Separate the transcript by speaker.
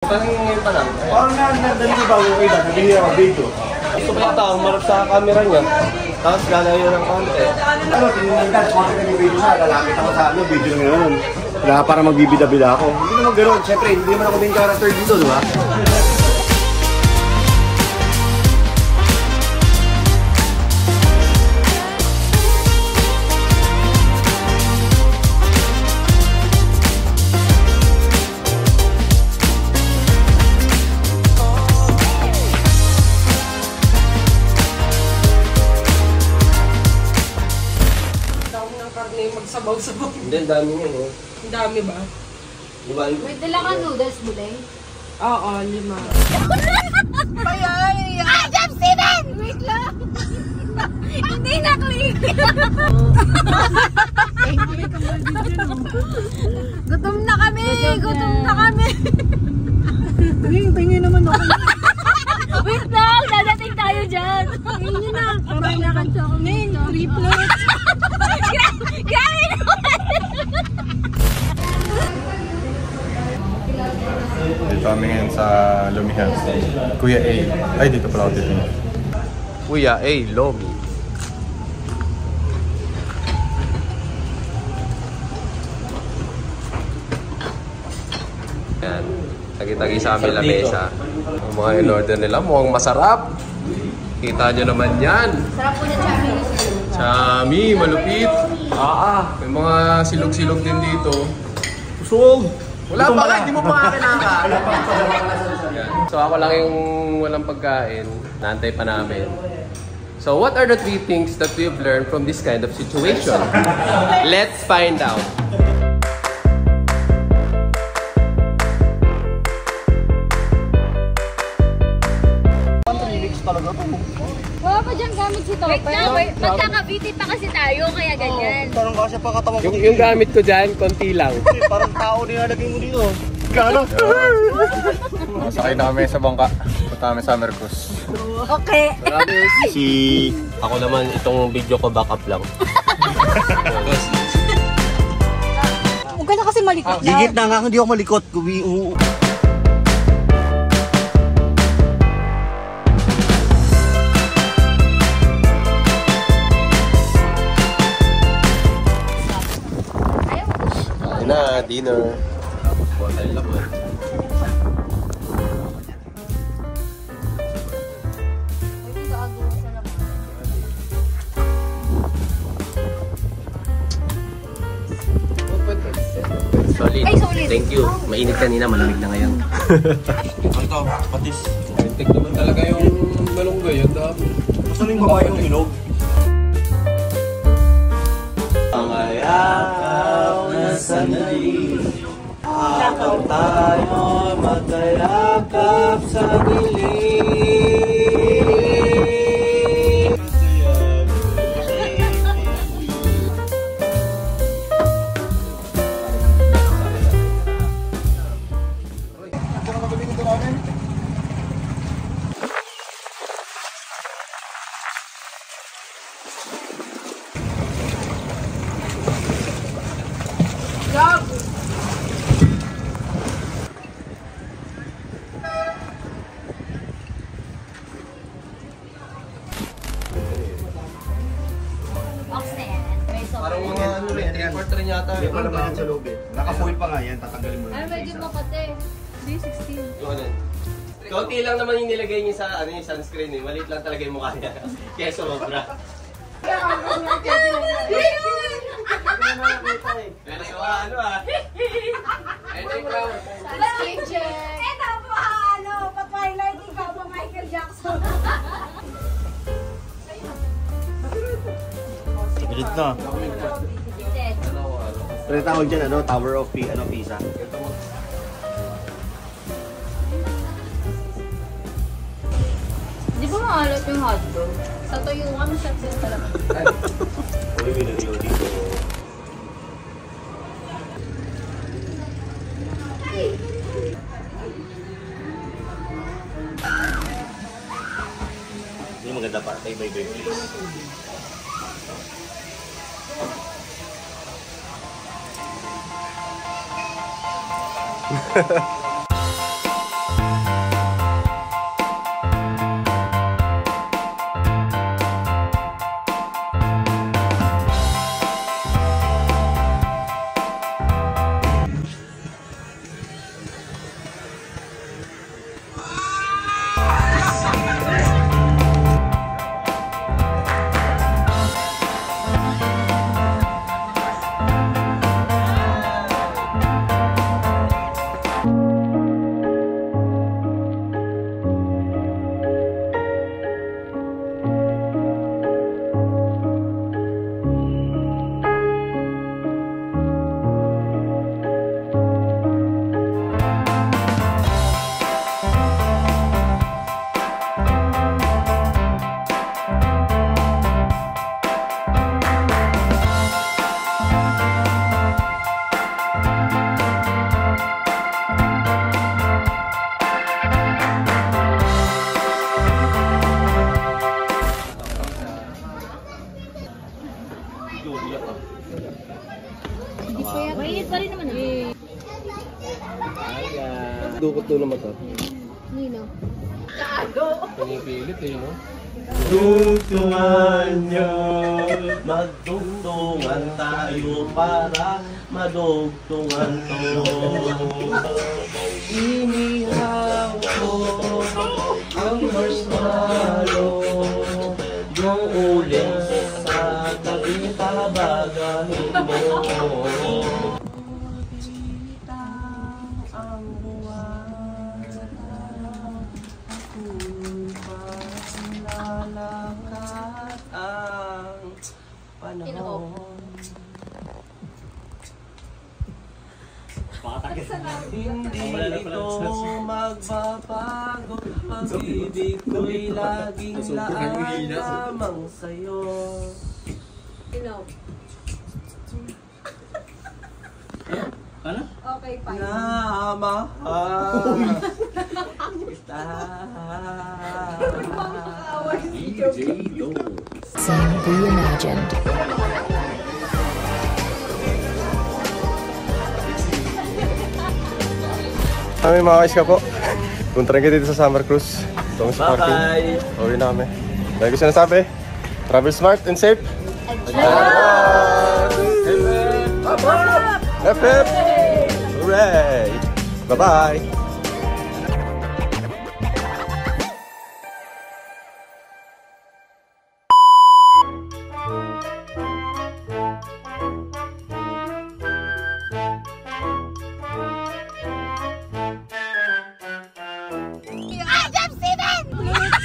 Speaker 1: Parang ngayon pa lang.
Speaker 2: Parang nandali na bago kayo dahil hindi ako dito.
Speaker 1: Gusto ba yung tao marap sa camera niya? Tapos galayo ng konti.
Speaker 2: Ano, tinundan, konti na yung video siya. Lalapit ako sa video na gano'n. Wala para magbibida-bida ako. Hindi naman gano'n. Siyempre, hindi naman ako din character dito, di ba?
Speaker 3: Magsabaw-sabaw.
Speaker 1: Hindi, ang dami niya, no?
Speaker 3: Ang dami ba?
Speaker 1: Diba?
Speaker 4: May dala ka noodles, Bulay?
Speaker 3: Oo, 5.
Speaker 4: Adam Steven! Wait lang! Hindi na-click! Gutom na kami! Gutom na kami!
Speaker 3: Tingin naman ako.
Speaker 4: Wait lang! Dadating tayo dyan! Tingin na! Parang nakantsa ko.
Speaker 3: Ning, 3 plates!
Speaker 4: Grabe naman!
Speaker 5: Dito kami ngayon sa Lumihan. Kuya A. Ay, dito pala ako dito.
Speaker 1: Kuya, Lomi. Yan. Tagi-tagi sa amin lamesa. Ang mga in-order nila mukhang masarap. Kita nyo naman yan.
Speaker 4: Sarap po na chami.
Speaker 1: Chami, malupit. May mga silog-silog din dito.
Speaker 2: Usog!
Speaker 1: Wala pa ka, hindi mo pa kinakain. So ako lang yung walang pagkain. Naantay pa namin. So what are the 3 things that we've learned from this kind of situation? Let's find out.
Speaker 4: Wala pa dyan gamit si Topper. Wait lang, magkakabiti pa kasi tayo, kaya ganyan.
Speaker 2: Parang kasi pa katawan ko.
Speaker 1: Yung gamit ko dyan, konti lang.
Speaker 2: Parang tao nilalagay mo dito. Gano'n?
Speaker 5: Sakay na kami sa bangka. Punta kami sa Mercos.
Speaker 4: Okay.
Speaker 1: Si... Ako naman, itong video ko backup lang.
Speaker 4: Huwag ka na kasi malikot.
Speaker 2: Gigit na nga, hindi ako malikot.
Speaker 1: Na, dinner. Solid.
Speaker 4: Ay, solid.
Speaker 1: Thank you. Mainit kanina, malamig na ngayon.
Speaker 2: Ito, patis.
Speaker 1: Tintig naman talaga yung malunggay. Ang dami.
Speaker 2: Gusto nyo yung babae yung hinog?
Speaker 1: Ang ayaw na sandali, akaw tayo magkayakap sa gilid. Parang mga ano rin, 3/4 rin yata.
Speaker 2: Hindi pa naman yan sa loob eh. Naka-foil pa nga yan, tatanggalin mo
Speaker 4: Ay, medyo makate. 316.
Speaker 1: Yung ano? Kaunti lang naman yung nilagay niya sa ano, yung sunscreen eh. Maliit lang talaga yung mukha niya. Kaya sobra. Pero sa ano ah. Ito yung crown.
Speaker 4: Sunscreen check. Ito po, pa-highlighting ka po Michael Jackson.
Speaker 2: Gilid na. Pero tawag dyan, ano, Tower of Pisa.
Speaker 4: Di ba maalat yung hotdog? Sa tuyungan, masaksin talaga.
Speaker 2: Uy, binariyo dito. Hindi maganda pa. Tay-bay-bay please. Dukot to na mata.
Speaker 4: Nino.
Speaker 1: Pinipilit eh, no?
Speaker 6: Tugtungan nyo, magtugtungan tayo para madugtungan to. Inihaw ko ang marshmallow, yung uling sa tabi pabagahin mo. Ang buwan, lalakat ang panahon. Hindi ito magbabago, pag-ibig ko'y laging laan lamang sa'yo.
Speaker 3: Okay, fine.
Speaker 6: Na mahal kita.
Speaker 7: Sing Reimagined.
Speaker 5: Kami mga guys ka po. Punta rin kayo dito sa Summer Cruise. Ito ang sa parking.
Speaker 6: Bye-bye.
Speaker 5: Uwi na kami. Lagi ko siya nasabi. Travel smart and safe. Hip hip! Hooray! Bye-bye!
Speaker 4: Adam Steven!